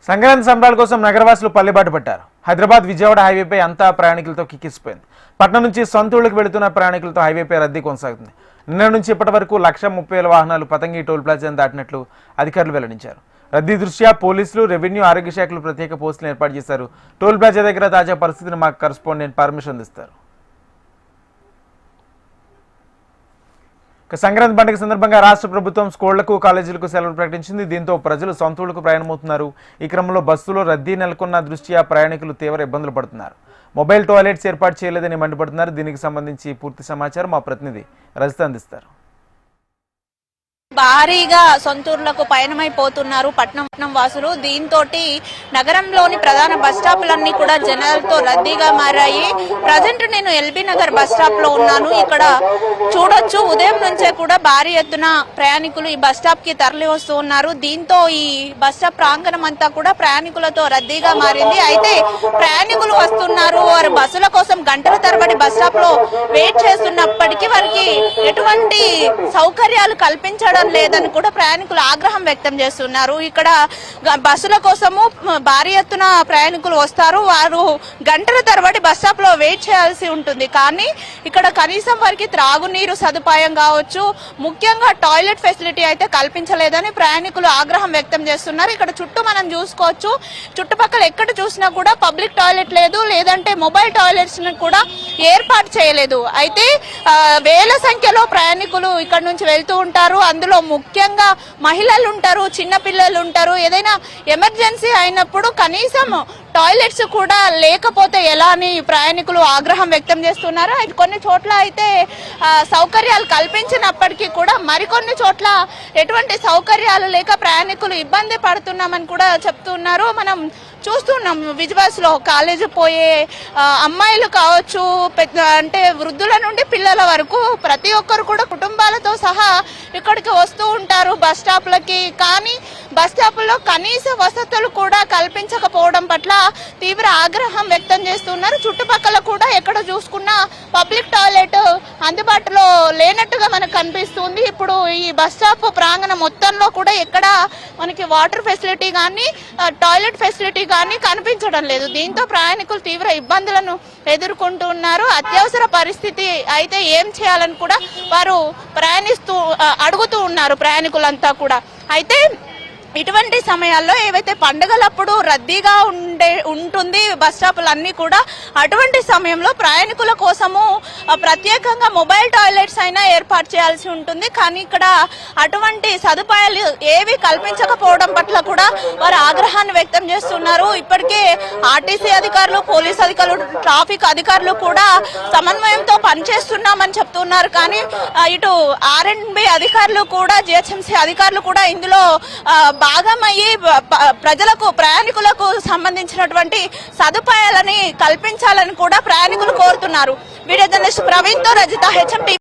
సంక్రాంతి సంబరాల కోసం నగరవాసులు పల్లెబాటు పట్టారు. హైదరాబాద్ విజయవాడ హైవేపై అంతా ప్రయాణికులతో కిక్కిసిపోయింది. పట్నం నుంచి సొంత ఊళ్ళకి వెళుతున్న ప్రయాణికులతో హైవేపై రద్దీ కొనసాగుతుంది. నిన్న నుంచి ఇప్పటి వరకు 1,30,000 వాహనాలు పతంగి టోల్ ప్లాజాను దాటినట్లు అధికారులు వెల్లడించారు. రద్దీ దృష్ట్యా పోలీసులు, రెవెన్యూ, ఆరోగ్య శాఖలు ప్రత్యేక పోస్టులను ఏర్పాటు చేశారు. టోల్ ప్లాజా దగ్గర తాజా పరిస్థితిని మాకు కరెస్పాండెంట్ పర్మిషన్ అందిస్తారు. సంక్రాంతి పండుగ సందర్భంగా రాష్ట్ర ప్రభుత్వం స్కూళ్లకు, కాలేజీలకు సెలవులు ప్రకటించింది. దీంతో ప్రజలు సొంత ఊళ్లకు ప్రయాణమవుతున్నారు. ఈ క్రమంలో బస్సులో రద్దీ నెలకొన్న దృష్ట్యా ప్రయాణికులు తీవ్ర ఇబ్బందులు పడుతున్నారు. మొబైల్ టాయిలెట్స్ ఏర్పాటు చేయలేదని మండిపడుతున్నారు. దీనికి సంబంధించి పూర్తి సమాచారం మా ప్రతినిధి రజిత అందిస్తారు. భారీగా సొంతూర్లకు పయనమైపోతున్నారు పట్నం వాసులు. దీంతో నగరంలోని ప్రధాన బస్ స్టాపులన్నీ కూడా జనాలతో రద్దీగా మారాయి. ప్రజెంట్ నేను ఎల్బీ నగర్ బస్ స్టాప్ లో ఉన్నాను. ఇక్కడ చూడొచ్చు, ఉదయం నుంచే కూడా భారీ ఎత్తున ప్రయాణికులు ఈ బస్ స్టాప్ కి తరలి వస్తూ ఉన్నారు. దీంతో ఈ బస్ స్టాప్ ప్రాంగణం అంతా కూడా ప్రయాణికులతో రద్దీగా మారింది. అయితే ప్రయాణికులు వస్తున్నారు, వారు బస్సుల కోసం గంటల తరబడి బస్ స్టాప్ లో వెయిట్ చేస్తున్నప్పటికీ వారికి ఎటువంటి సౌకర్యాలు కల్పించడం లేదని కూడా ప్రయాణికులు ఆగ్రహం వ్యక్తం చేస్తున్నారు. ఇక్కడ బస్సుల కోసము భారీ ఎత్తున ప్రయాణికులు వస్తారు, వారు గంటల తరబడి బస్ స్టాప్ లో వెయిట్ చేయాల్సి ఉంటుంది. కానీ ఇక్కడ కనీసం వారికి త్రాగునీరు సదుపాయం కావచ్చు, ముఖ్యంగా టాయిలెట్ ఫెసిలిటీ అయితే కల్పించలేదని ప్రయాణికులు ఆగ్రహం వ్యక్తం చేస్తున్నారు. ఇక్కడ చుట్టూ మనం చూసుకోవచ్చు, చుట్టుపక్కల ఎక్కడ చూసినా కూడా పబ్లిక్ టాయిలెట్ లేదు, లేదంటే మొబైల్ టాయిలెట్స్ కూడా ఏర్పాటు చేయలేదు. అయితే వేల సంఖ్యలో ప్రయాణికులు ఇక్కడ నుంచి వెళ్తూ ఉంటారు. అందులో ముఖ్యంగా మహిళలు ఉంటారు, చిన్న పిల్లలు ఉంటారు. ఏదైనా ఎమర్జెన్సీ అయినప్పుడు కనీసం టాయిలెట్స్ కూడా లేకపోతే ఎలా అని ప్రయాణికులు ఆగ్రహం వ్యక్తం చేస్తున్నారు. కొన్ని చోట్ల అయితే సౌకర్యాలు కల్పించినప్పటికీ కూడా మరికొన్ని చోట్ల ఎటువంటి సౌకర్యాలు లేక ప్రయాణికులు ఇబ్బంది పడుతున్నామని కూడా చెప్తున్నారు. మనం చూస్తున్నాం విజువల్స్ లో కాలేజీ పోయే అమ్మాయిలు కావచ్చు, అంటే వృద్ధుల నుండి పిల్లల వరకు ప్రతి ఒక్కరు కూడా కుటుంబాలతో సహా ఇక్కడికి వస్తూ ఉంటారు బస్ స్టాప్లకి. కానీ బస్ స్టాపుల్లో కనీస వసతులు కూడా కల్పించకపోవడం పట్ల తీవ్ర ఆగ్రహం వ్యక్తం చేస్తున్నారు. చుట్టుపక్కల కూడా ఎక్కడ చూసుకున్నా పబ్లిక్ టాయిలెట్ అందుబాటులో లేనట్టుగా మనకు కనిపిస్తుంది. ఇప్పుడు ఈ బస్ స్టాప్ ప్రాంగణం మొత్తంలో కూడా ఎక్కడ మనకి వాటర్ ఫెసిలిటీ కానీ టాయిలెట్ ఫెసిలిటీ కానీ కనిపించడం లేదు. దీంతో ప్రయాణికులు తీవ్ర ఇబ్బందులను ఎదుర్కొంటున్నారు. అత్యవసర పరిస్థితి అయితే ఏం చేయాలని కూడా వారు అడుగుతూ ఉన్నారు ప్రయాణికులంతా కూడా. అయితే ఇటువంటి సమయాల్లో ఏవైతే పండుగలప్పుడు రద్దీగా ఉంటుంది బస్ స్టాపులన్నీ కూడా, అటువంటి సమయంలో ప్రయాణికుల కోసము ప్రత్యేకంగా మొబైల్ టాయిలెట్స్ అయినా ఏర్పాటు చేయాల్సి ఉంటుంది. కానీ ఇక్కడ అటువంటి సదుపాయాలు ఏవి కల్పించకపోవడం పట్ల కూడా వారు ఆగ్రహాన్ని వ్యక్తం చేస్తున్నారు. ఇప్పటికే ఆర్టీసీ అధికారులు, పోలీస్ అధికారులు, ట్రాఫిక్ అధికారులు కూడా సమన్వయంతో పనిచేస్తున్నామని చెప్తున్నారు. కానీ ఇటు ఆర్ఎండ్బి అధికారులు కూడా, జిహెచ్ఎంసీ అధికారులు కూడా ఇందులో భాగమయ్యి ప్రజలకు, ప్రయాణికులకు సంబంధించినటువంటి సదుపాయాలని కల్పించాలని కూడా ప్రయాణికులు కోరుతున్నారు. వీడియో జర్నలిస్ట్ ప్రవీణ్ తో రజిత, HM